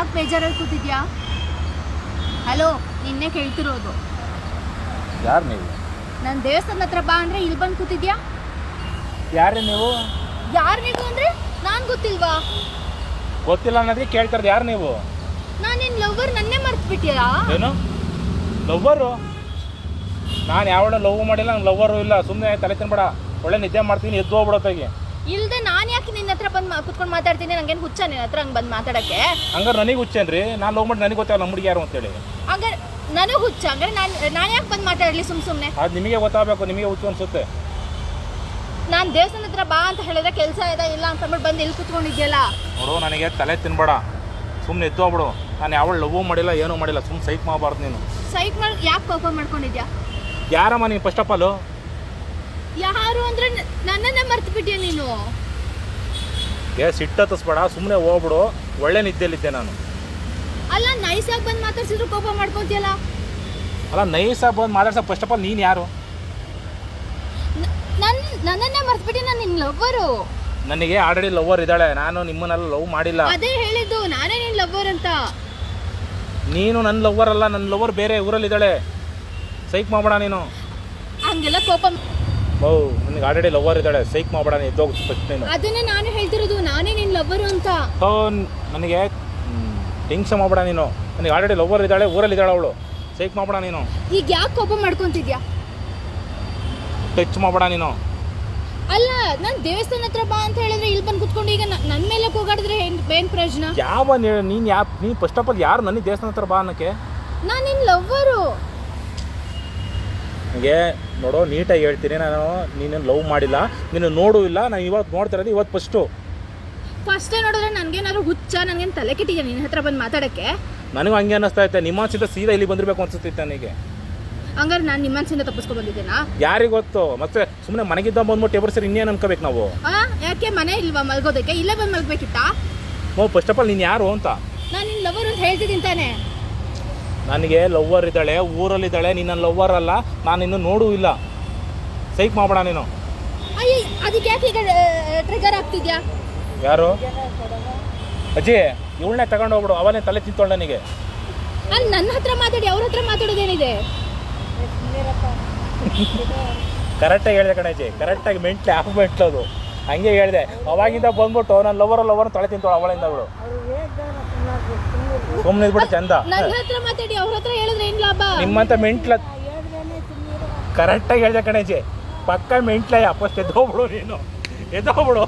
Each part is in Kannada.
ಯಾಕೆ ಬೇಜಾರಲ್ಲಿ ಕೂತಿದ್ಯಾ? ಹಲೋ, ನಿನ್ನೆ ಕೇಳ್ತಿರೋದು. ಯಾರು ನೀವು? ನಾನು ದೇವಸ್ಥಾನದ ಹತ್ರ ಬಾ ಅಂದರೆ ಇಲ್ಲಿ ಬಂದು ಕೂತಿದ್ಯಾ? ಯಾರೇ ನೀವು? ಯಾರು ನೀವು ಅಂದರೆ ನಾನು ಗೊತ್ತಿಲ್ವಾ? ಗೊತ್ತಿಲ್ಲ ಅನ್ನೋದಕ್ಕೆ ಕೇಳ್ತಾರದು. ಯಾರು ನೀವು? ನಾನು ನಿನ್ನ ಲವ್ವರ್, ನನ್ನೇ ಮರ್ತ್ಬಿಟ್ಟಿಯಾ? ಏನು ಲವ್ವರು? ನಾನು ಯಾವಳ ಲವ್ ಮಾಡಿಲ್ಲ, ನಂಗೆ ಲವ್ವರು ಇಲ್ಲ. ಸುಮ್ಮನೆ ತಲೆ ತಿನ್ಬೇಡ. ಒಳ್ಳೆ ನಿದ್ದೆ ಮಾಡ್ತೀನಿ, ಎದ್ದು ಹೋಗ್ಬಿಡೋತ್ತಾಗಿ. ಇಲ್ಲದೆ ನಾನು ಯಾಕೆ ನಿನ್ನ ಹತ್ರ ಬಂದು ಕುತ್ಕೊಂಡು ಮಾತಾಡ್ತೀನಿ? ನಂಗೇನು ಹುಚ್ಚ ನಿನ್ನ ಹತ್ರ ಹಂಗೆ ಬಂದು ಮಾತಾಡೋಕ್ಕೆ? ಹಂಗಾರೆ ನನಗೆ ಹುಚ್ಚೇನ್ರಿ? ನಾನು ಲವ್ ಮಾಡಿ ನನಗೆ ಗೊತ್ತಾಗಲ್ಲ ನಮ್ಮ ಹುಡುಗಿ ಯಾರು ಅಂತೇಳಿ. ಹಂಗಾರೆ ನನಗೆ ಹುಚ್ಚ? ಹಂಗಾರೆ ನಾನು ಯಾಕೆ ಬಂದು ಮಾತಾಡಲಿ ಸುಮ್ಮನೆ? ಅದು ನಿಮಗೆ ಗೊತ್ತಾಗಬೇಕು. ನಿಮಗೆ ಹುಚ್ಚು ಅನ್ಸುತ್ತೆ. ನಾನು ದೇವಸ್ಥಾನದ ಹತ್ರ ಬಾ ಅಂತ ಹೇಳಿದ್ರೆ ಕೆಲಸ ಇದೆ ಇಲ್ಲ ಅಂತಂದ್ಬಿಟ್ಟು ಬಂದು ಇಲ್ಲಿ ಕುತ್ಕೊಂಡಿದ್ಯಲ್ಲ. ನೋಡು, ನನಗೆ ತಲೆ ತಿನ್ಬೇಡ. ಸುಮ್ಮನೆ ಎದ್ದು ಹೋಗ್ಬಿಡು. ನಾನು ಯಾವಳು ಲವ್ ಮಾಡಿಲ್ಲ, ಏನೂ ಮಾಡಿಲ್ಲ. ಸುಮ್ಮನೆ ಸೈಕ್ ಮಾಡಬಾರ್ದು ನೀನು. ಸೈಕ್ ಮಾಡಿ ಯಾಕೆ ಕೋಪ ಮಾಡ್ಕೊಂಡಿದ್ಯಾ? ಯಾರಮ್ಮ ನೀನು? ಫಸ್ಟ್ ಆಫ್ ಆಲು ಯಾರು ಅಂದರೆ ನನ್ನನ್ನೇ ಮರ್ತು ಬಿಟ್ಟಿಯ ನೀನು? ಸಿಟ್ಟು ಹತ್ತಿಸ್ಬೇಡ, ಸುಮ್ಮನೆ ಹೋಗ್ಬಿಡು. ಒಳ್ಳೆ ನಿದ್ದೆಯಲ್ಲಿದ್ದೆ ನಾನು. ಅಲ್ಲ, ನೈಸಾಗಿ ಬಂದು ಮಾತಾಡ್ಸಿದ್ರು ಕೋಪ ಮಾಡ್ಕೊತಿಯಲ್ಲ. ಅಲ್ಲ, ನೈಸಾಗಿ ಬಂದು ಮಾತಾಡ್ಸೋ. ಫಸ್ಟ್ ಆಫ್ ಆಲ್ ನೀನು ಯಾರು? ನನ್ನನ್ನೇ ಮರ್ತ್ಬಿಟ್ಟು ನಾನು ನಿನ್ನ ಲವ್ವರು. ನನಗೆ ಆಲ್ರೆಡಿ ಲವ್ವರ್ ಇದ್ದಾಳೆ. ನಾನು ನಿಮ್ಮನ್ನೆಲ್ಲ ಲವ್ ಮಾಡಿಲ್ಲ. ಅದೇ ಹೇಳಿದ್ದು, ನಾನೇ ನಿನ್ನ ಲವ್ವರ್ ಅಂತ. ನೀನು ನನ್ನ ಲವ್ವರ್ ಅಲ್ಲ. ನನ್ನ ಲವ್ವರ್ ಬೇರೆ ಊರಲ್ಲಿದ್ದಾಳೆ. ಸೈಕ್ ಮಾಡಬೇಡ ನೀನು. ಹಂಗೆಲ್ಲ ಕೋಪ. ಓ, ನನಗೆ ಆಲ್ರೆಡಿ ಲವ್ವರ್ ಇದ್ದಾಳೆ. ಸೈಕ್ ಮಾಡಬೇಡ. ನೀನು ಎದ್ದೋಗಿ ಫಸ್ಟ್ ನೀನು. ಅದನ್ನೇ ನಾನು ಹೇಳ್ತಿರೋದು, ನಾನೇ ನಿನ್ನ ಲವ್ವರು ಅಂತ. ನನಗೆ ಟೆನ್ಷನ್ ಮಾಡಬೇಡ ನೀನು. ನನಗೆ ಆಲ್ರೆಡಿ ಲವ್ವರ್ ಇದ್ದಾಳೆ, ಊರಲ್ಲಿದ್ದಾಳೆ ಅವಳು. ಸೈಕ್ ಮಾಡಬೇಡ ನೀನು. ಈಗ ಯಾಕೆ ಕೋಪ ಮಾಡ್ಕೊತಿದ್ಯಾ? ಟಚ್ ಮಾಡಬೇಡ ನೀನು. ಅಲ್ಲ, ನಾನು ದೇವಸ್ಥಾನ ಹತ್ರ ಬಾ ಅಂತ ಹೇಳಿದ್ರೆ ಇಲ್ಲಿ ಬಂದು ಕುತ್ಕೊಂಡು ಈಗ ನನ್ನ ಮೇಲೆ ಕೂಗಾಡಿದ್ರೆ ಏನು ಪ್ರಯೋಜನ? ನೀನು ಫಸ್ಟ್ ಆಫ್ ಆಲ್ ಯಾರು ನನಗೆ ದೇವಸ್ಥಾನ ಹತ್ರ ಬಾ ಅನ್ನೋಕ್ಕೆ? ನಾನು ನಿನ್ನ ಲವ್ವರು. ನನಗೆ ನೋಡೋ, ನೀಟಾಗಿ ಹೇಳ್ತೀನಿ. ನಾನು ನೀನು ಲವ್ ಮಾಡಿಲ್ಲ, ನೀನು ನೋಡೂ ಇಲ್ಲ. ನಾನು ಇವತ್ತು ನೋಡ್ತಿರೋದು ಇವತ್ತು ಫಸ್ಟೇ ನೋಡಿದ್ರೆ ನನಗೇನಾದ್ರು ಹುಚ್ಚ? ನನಗೇನು ತಲೆ ಕೆಟ್ಟಿದ್ಯಾ ನಿನ್ನ ಹತ್ರ ಬಂದು ಮಾತಾಡೋಕ್ಕೆ? ನನಗೂ ಹಂಗೆ ಅನ್ನಿಸ್ತಾ ಇತ್ತೆ. ನಿಮ್ಮ ಅನ್ಸಿಂದ ಸೀದಾ ಇಲ್ಲಿ ಬಂದಿರಬೇಕು ಅನ್ಸುತ್ತಿತ್ತು ನನಗೆ. ಹಂಗಾರೆ ನಾನು ನಿಮ್ಮ ಮನಸ್ಸಿಂದ ತಪ್ಪಿಸ್ಕೊಂಡು ಬಂದಿದ್ದೇನಾ? ಯಾರಿಗೆ ಗೊತ್ತು? ಮತ್ತೆ ಸುಮ್ಮನೆ ಮನೆಗಿದ್ದ ಬಂದ್ಬಿಟ್ಟು ಟೇಬಲ್ ಸರಿ ಇನ್ನೇನು ಅನ್ಕೋಬೇಕು ನಾವು? ಯಾಕೆ ಮನೆ ಇಲ್ವಾ ಮಲ್ಗೋದಕ್ಕೆ? ಇಲ್ಲೇ ಬಂದು ಮಲ್ಗಬೇಕಿತ್ತಾ? ಫಸ್ಟ್ ಆಫ್ ಆಲ್ ನೀನು ಯಾರು ಅಂತ? ನಾನು ನಿನ್ನ ಲವರ್ ಅಂತ ಹೇಳ್ತಿದ್ದೀನಿ ತಾನೆ. ನನಗೆ ಲವ್ವರ್ ಇದ್ದಾಳೆ, ಊರಲ್ಲಿದ್ದಾಳೆ. ನೀನು ನನ್ನ ಲವ್ವರ್ ಅಲ್ಲ. ನಾನು ಇನ್ನೂ ನೋಡೂ ಇಲ್ಲ. ಸೈಕ್ ಮಾಡಬೇಡ ನೀನು. ಅಯ್ಯ, ಅದಕ್ಕೆ ಯಾಕೆ ಈಗ ಟ್ರಿಗರ್ ಆಗ್ತಿದ್ಯಾ? ಯಾರು? ಅಜ್ಜಿ, ಇವಳನ್ನೇ ತಗೊಂಡು ಹೋಗ್ಬಿಡು. ಅವನೇ ತಲೆ ತಿಂತೋಳು ನನಗೆ. ಅಲ್ಲಿ ನನ್ನ ಹತ್ರ ಮಾತಾಡಿ ಅವ್ರ ಹತ್ರ ಮಾತಾಡೋದೇನಿದೆ? ಕರೆಕ್ಟಾಗಿ ಹೇಳಿದೆ ಕಣಜ್ಜಿ. ಕರೆಕ್ಟಾಗಿ ಮೆಂಟ್ಲೆ ಮೆಂಟ್ಲು ಅದು. ಹಂಗೆ ಹೇಳಿದೆ. ಅವಾಗಿಂದ ಬಂದ್ಬಿಟ್ಟು ನನ್ನ ಲವರ್ ತಲೆ ತಿಂತೋಳು ಅವಳಿಂದ ಅವಳು. ಸುಮ್ಮನೆ ಇದ್ಬಿಟ್ಟು ಚಂದ. ನನ್ನ ಹತ್ರ ಮಾತಾಡಿ ಅವ್ರ ಹತ್ರ ಹೇಳಿದ್ರೆ ಏನು ಲಾಭ? ನಿಮ್ಮಂತ ಮೆಂಟ್ಲ ಕರೆಕ್ಟಾಗಿ ಹೇಳಿದೆ ಕಣಜ್ಜಿ. ಪಕ್ಕ ಮೆಂಟ್ಲಯ್ಯ. ಫಸ್ಟ್ ಎದ್ದೋಗ್ಬಿಡು ನೀನು. ಎದ್ದೋಗ್ಬಿಡು.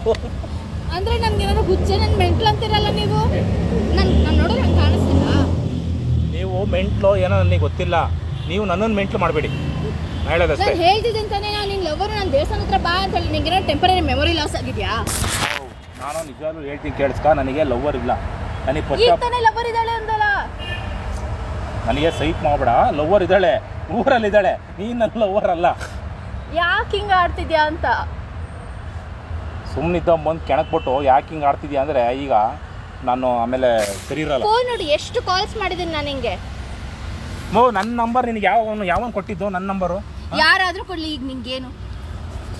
ಅಂದರೆ ನನಗೇನಾದ್ರು ಹುಚ್ಚೆ, ನನ್ನ ಮೆಂಟ್ಲು ಅಂತಿರಲ್ಲ ನೀವು? ನಾನು ನೋಡೋದು ಹಂಗೆ ಕಾಣಿಸ್ತಿಲ್ಲ. ನೀವು ಮೆಂಟ್ಲು ಏನೋ ನನಗೆ ಗೊತ್ತಿಲ್ಲ. ನೀವು ನನ್ನನ್ನು ಮೆಂಟ್ಲು ಮಾಡಬೇಡಿ. ಹೇಳೋದಷ್ಟೇ. ನಾನು ಹೇಳ್ತಿದ್ದೀನಿ ತಾನೇ, ನಾನು ನಿನ್ನ ಲವರು. ನಾನು ದೇವಸ್ಥಾನ ಹತ್ರ ಬಾ ಅಂತ ಹೇಳಿ ನಿಂಗೆ ಟೆಂಪರರಿ ಮೆಮೊರಿ ಲಾಸ್ ಆಗಿದೆಯಾ? ನಾನು ನಿಜವಾಗ್ಲೂ ಹೇಳ್ತೀನಿ ಕೇಳಿಸ್ಕ. ನನಗೆ ಲವ್ವರ್ ಇಲ್ಲ. ನನಗೆ ಈಗ ತಾನೇ ಲವರ್ ಇದ್ದಾಳೆ ಅಂದಲ್ಲ. ನನಗೆ ಸೈಕ್ ಮಾಡಬೇಡ. ಲವ್ವರ್ ಇದ್ದಾಳೆ, ಊರಲ್ಲಿದ್ದಾಳೆ. ನೀನು ನನ್ನ ಲವ್ವರ್ ಅಲ್ಲ. ಯಾಕೆ ಹಿಂಗೆ ಆಡ್ತಿದ್ಯಾ ಅಂತ. ಸುಮ್ಮನಿದ್ದ ಬಂದು ಕೆಣಕ್ಬಿಟ್ಟು ಯಾಕೆ ಹಿಂಗೆ ಆಡ್ತಿದ್ಯಾ ಅಂದರೆ ಈಗ ನಾನು ಆಮೇಲೆ ಸರಿ ಇರಲ್ಲ. ಫೋನ್ ನೋಡಿ ಎಷ್ಟು ಕಾಲ್ಸ್ ಮಾಡಿದ್ದೀನಿ ನಾನು ಹಿಂಗೆ. ನನ್ನ ನಂಬರ್ ನಿನಗೆ ಯಾವನು ಕೊಟ್ಟಿದ್ದು? ನನ್ನ ನಂಬರು ಯಾರಾದರೂ ಕೊಡಲಿ, ಈಗ ನಿಂಗೇನು?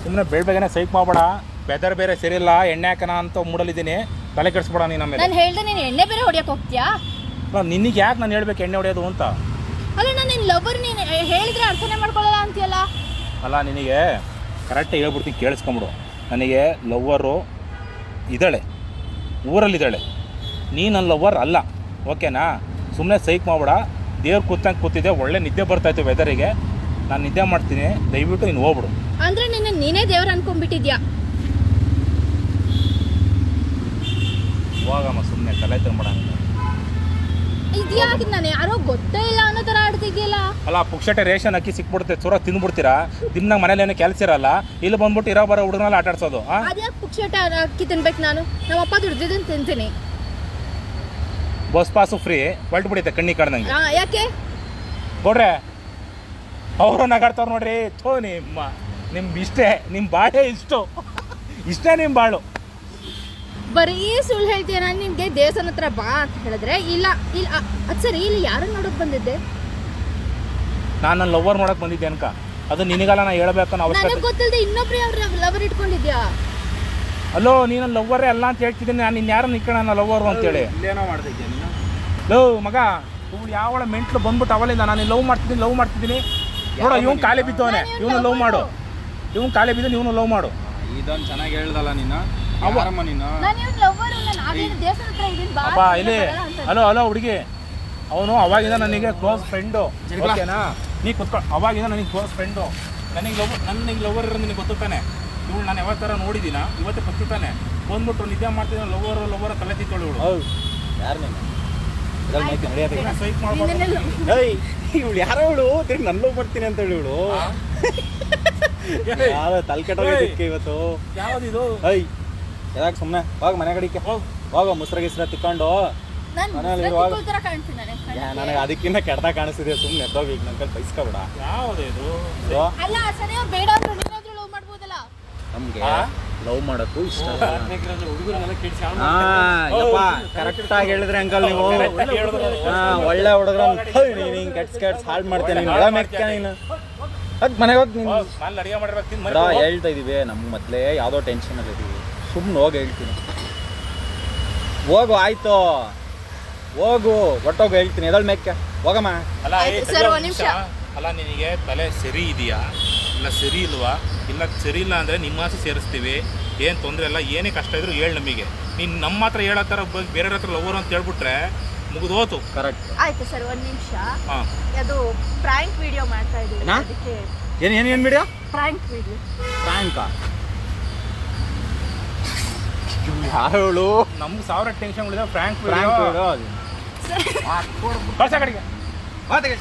ಸುಮ್ಮನೆ ಬೇಗನೆ ಸೈಕ್ ಮಾಡಬೇಡ. ಬೆದರ್ ಬೇರೆ ಸರಿ ಇಲ್ಲ. ಎಣ್ಣೆ ಹಾಕೋಣ ಅಂತ ಮೂಡಲಿದ್ದೀನಿ. ತಲೆ ಕೆಡಿಸ್ಬೇಡ ನೀನು. ಆಮೇಲೆ ನಾನು ಹೇಳ್ದೆ ನೀನು ಎಣ್ಣೆ ಬೇರೆ ಹೊಡಿಯೋಕೆ ಹೋಗ್ತೀಯಾ? ನಿನಗೆ ಯಾಕೆ ನಾನು ಹೇಳ್ಬೇಕು ಎಣ್ಣೆ ಹೊಡೆಯೋದು ಅಂತ? ಅಲ್ಲ, ನಾನು ನಿನ್ನ ಲವರ್. ನೀನು ಹೇಳಿದ್ರೆ ಅರ್ಥನೇ ಮಾಡ್ಕೊಳ್ಳಲ್ಲ ಅಂತೀಯಲ್ಲ. ಅಲ್ಲ, ನಿನಗೆ ಕರೆಕ್ಟಾಗಿ ಹೇಳ್ಬಿಡ್ತೀನಿ ಕೇಳಿಸ್ಕೊಂಬಿಡು. ನನಗೆ ಲವ್ವರು ಇದ್ದಾಳೆ, ಊರಲ್ಲಿದ್ದಾಳೆ. ನೀ ನನ್ನ ಲವ್ವರ್ ಅಲ್ಲ. ಓಕೆನಾ? ಸುಮ್ಮನೆ ಸೈಕ್ ಮಾಡಬೇಡ. ದೇವ್ರು ಕೂತಂಗೆ ಕೂತಿದ್ದೆ. ಒಳ್ಳೆ ನಿದ್ದೆ ಬರ್ತಾಯಿತ್ತು ವೆದರಿಗೆ. ನಾನು ನಿದ್ದೆ ಮಾಡ್ತೀನಿ. ದಯವಿಟ್ಟು ನೀನು ಹೋಗ್ಬಿಡು. ಅಂದರೆ ನೀನೇ ದೇವ್ರು ಅನ್ಕೊಂಡ್ಬಿಟ್ಟಿದ್ಯಾ? ಹೋಗಮ್ಮ, ಸುಮ್ಮನೆ ತಲೆ ತಿನ್ಬೇಡ. ಇದ್ಯಾಕೆ ನಾನು ಯಾರೋ ಗೊತ್ತೇ ಇಲ್ಲ ಅನ್ನೋ ಥರ ಆಡ್ತಿದ್ಯಲ್ಲ? ಅಲ್ಲ, ಪುಕ್ಷಟೆ ರೇಷನ್ ಅಕ್ಕಿ ಸಿಕ್ಬಿಡುತ್ತೆ. ಚೂರ ತಿಂದ್ಬಿಡ್ತೀರಾ. ದಿನ ಮನೇಲಿ ಏನೋ ಕೆಲಸ ಇರಲ್ಲ. ಇಲ್ಲಿ ಬಂದ್ಬಿಟ್ಟು ಇರೋ ಬರೋ ಹುಡುಗನೆಲ್ಲ ಆಟ ಆಡ್ಸೋದು. ಅದ್ಯಾಕೆ ಪುಕ್ಷಟೆ ಅಕ್ಕಿ ತಿನ್ಬೇಕು? ನಾನು ನಮ್ಮಪ್ಪ ದುಡ್ದಿದ್ದನ್ನು ತಿಂತೀನಿ. Bus pass free. ಹೊಲ್ಟು ಬಿಡುತ್ತೆ ಕಣ್ಣಿ ಕಾಡ್ದಂಗೆ. ಯಾಕೆ ಕೊಡ್ರೆ? ಅವರು ನಗಾಡ್ತಾವ್ರು ನೋಡ್ರಿ. ನಿಮ್ಗೆ ಇಷ್ಟೇ. ನಿಮ್ಮ ಬಾಳೆ ಇಷ್ಟೇ ನಿಮ್ಮ ಬಾಳು. ಬರೀ ಸುಳ್ಳು ಹೇಳ್ತೀಯ. ನಾನು ನಿಮಗೆ ದೇವಸ್ಥಾನ ಹತ್ರ ಬಾ ಅಂತ ಹೇಳಿದ್ರೆ ಇಲ್ಲ. ಅದು ಸರಿ, ಇಲ್ಲಿ ಯಾರನ್ನು ನೋಡೋಕೆ ಬಂದಿದ್ದೆ? ನಾನು ನನ್ನ ಲವರ್ ನೋಡೋಕೆ ಬಂದಿದ್ದೆ ಅನ್ಕ. ಅದು ನಿನಗಲ್ಲ ನಾನು ಹೇಳ್ಬೇಕು. ನನಗೆ ಗೊತ್ತಿಲ್ಲದೆ ಇನ್ನೊಬ್ರು ಅವ್ರ ಲವರ್ ಇಟ್ಕೊಂಡಿದ್ಯಾ? ಅಲ್ಲೋ, ನೀನು ಲವ್ವರೇ ಅಲ್ಲ ಅಂತ ಹೇಳ್ತಿದ್ದೀನಿ. ನಾನು ಇನ್ನು ಯಾರನ್ನ ಇಟ್ಕೊಳ್ಳ ನಾನು ಲವ್ವರು ಅಂತೇಳಿ. ಇಲ್ಲೇನೋ ಮಾಡ್ತಿದ್ದೆ ನೀನು. ಲವ್ ಮಗ ಇವ್ಳು ಯಾವಳ ಮೆಂಟ್ಲು ಬಂದ್ಬಿಟ್ಟು ಅವಳಿಂದ ನಾನು ಲವ್ ಮಾಡ್ತಿದ್ದೀನಿ ನೋಡ ಇವ್ನು ಕಾಲೇ ಬಿದ್ದವನೆ ಇವನು ಲವ್ ಮಾಡು ಇವ್ನು ಕಾಲೇ ಬಿದ್ದು ಇವನು ಲವ್ ಮಾಡು ಇದೊಂದು ಚೆನ್ನಾಗಿ ಹೇಳ್ದಲ್ಲ ನೀನು ಅವ್ವ. ಯಾರಮ್ಮ ನೀನು ನಾನು ಇವ್ನ ಲವ್ವರ್ ನಾನು ಆಗೇನು ದೇವಸ್ಥಾನ ಹತ್ರ ಇದೀನಿ ಬಾ ಅಪ್ಪ ಇಲ್ಲಿ ಹಲೋ ಹುಡುಗಿ ಅವನು ಅವಾಗಿಂದ ನನಗೆ ಕ್ಲೋಸ್ ಫ್ರೆಂಡು ಓಕೆನಾ ನೀ ಕುತ್ಕೊ ಅವಾಗಿಂದ ನನಗೆ ಕ್ಲೋಸ್ ಫ್ರೆಂಡು ನನಗೆ ಲವರ್ ಇರೋ ನಿನಗೆ ಗೊತ್ತಾನೆ ಇವಳು ನಾನು ಯಾವ ಥರ ನೋಡಿದ್ದೀನ ಇವತ್ತೇ ಗೊತ್ತಾನೆ ಬಂದ್ಬಿಟ್ಟು ನಿದ್ದೆ ಮಾಡ್ತಿದ್ದ ಲವರ್ ತಲೆ ತಿತ್ತೋಳು ಇವಳು ಹೌದು ಯಾರು ನೀನು ಇದ್ರಲ್ಲಿ ಮೇಯ್ತೀನಿ, ನಡೆಯೋದು. ಸೈಕ್ ಮಾಡ್ಬೋದು ನಿನ್ನೆಲ್ಲ ಏಯ್ ಇವಳು ಯಾರೋ ಇವಳು ತಿರ್ಗಿ ನನ್ನ ಲವ್ ಮಾಡ್ತೀನಿ ಅಂತ ಹೇಳಿ ಇವಳು ಯಾವ ತಲೆ ಕೆಟ್ಟೋಗಿದ್ದಕ್ಕೆ ಇವತ್ತು ಯಾವ್ದಿದು ಏಯ್ ಯಾಕೆ ಸುಮ್ಮನೆ ಹೋಗ ಮನೆ ಕಡಿಕೆ ಹೋಗೋ ಮುಸ್ರ ಗಿಸ್ರ ತಿಕ್ಕೊಂಡು ನಾನು ಮನೇಲಿ ಇರುವಾಗ ತರ ಕಾಣ್ತೀನಿ ನಾನು ನನಗೆ ಅದಕ್ಕಿಂತ ಕೆಡ್ದಾಗ ಕಾಣಿಸ್ತಿದೆ ಸುಮ್ಮನೆ ಎದ್ದೋಗಿ ಈಗ ನನ್ನ ಕೈ ಬೈಸ್ಕೊಬೇಡ ಯಾವ್ದಿದು ಅಲ್ಲ ಸರಿ ಅವ್ರು ಬೇಡ ಅಂದ್ರು ನೀನಾದ್ರೂ ಲವ್ ಮಾಡ್ಬೋದಲ್ಲ ನಮಗೆ ಲವ್ ಮಾಡೋಕ್ಕೂ ಇಷ್ಟ ಕರೆಕ್ಟ್ ಆಗಿ ಹೇಳಿದ್ರೆ ಅಂಕಲ್ ನೀವು ಒಳ್ಳೆ ಹುಡುಗ್ರ ನೀನು ಹಿಂಗೆ ಕೆಟ್ಸ್ ಹಾಳು ಮಾಡ್ತೇನೆ ನೀನು ಒಳ ಮೆಕ್ಕ ನೀನು ಅದು ಮನೆಗೆ ಹೋಗಿ ನೀನು ನಾನು ಅಡಿಗೆ ಮಾಡಿರ್ಬೇಕು ಅಡ ಹೇಳ್ತಾ ಇದೀವಿ ನಮ್ಮ ಮೊದಲೇ ಯಾವುದೋ ಟೆನ್ಷನಲ್ಲಿ ಇದೀವಿ ಸುಮ್ಮನೆ ಹೋಗಿ ಹೇಳ್ತೀನಿ ಹೋಗು ಆಯ್ತು ಹೋಗು ಒಟ್ಟೋಗಿ ಹೇಳ್ತೀನಿ ಎದಳು ಮೆಕ್ಕ ಹೋಗಮ್ಮ ಅಲ್ಲ ಆಯ್ತು ಸರ್, ಒಂದ್ ನಿಮಿಷ. ಅಲ್ಲ ನಿನಗೆ ತಲೆ ಸರಿ ಇದೆಯಾ ಇಲ್ಲ ಸರಿ ಇಲ್ವಾ ಇಲ್ಲ ಸರಿ ಇಲ್ಲ ಅಂದರೆ ನಿಮ್ಮ ಆಸೆ ಸೇರಿಸ್ತೀವಿ ಏನು ತೊಂದರೆ ಇಲ್ಲ ಏನೇ ಕಷ್ಟ ಇದ್ರು ಹೇಳಿ ನಮಗೆ ನೀನು ನಮ್ಮ ಹತ್ರ ಹೇಳೋ ಥರ ಬೇರೆ ಹತ್ರ ಲವರ್ ಅಂತ ಹೇಳ್ಬಿಟ್ರೆ ಮುಗಿದೋತು ಕರೆಕ್ಟ್ ಆಯ್ತು ಸರ್ ಒಂದ್ ನಿಮಿಷ ಹಾಂ ಅದು ಪ್ರಾಂಕ್ ವಿಡಿಯೋ ಮಾಡ್ತಾ ಇದ್ದೀವಿ ಏನಾ? ಅದಕ್ಕೆ ಏನು ಬಿಡಿಯೋ ಪ್ರಾಂಕ್ ವಿಡಿಯೋ ಫ್ರಾಂಕ ಯಾರು ನಮ್ಗೆ 1000 ಟೆನ್ಷನ್ ಉಳಿದ ಫ್ರ್ಯಾಂಕ್ ಫ್ರಾಂಕ್ ಕಳ್ಸ ಕಡೆಗೆ ಮಾತಾಡಿ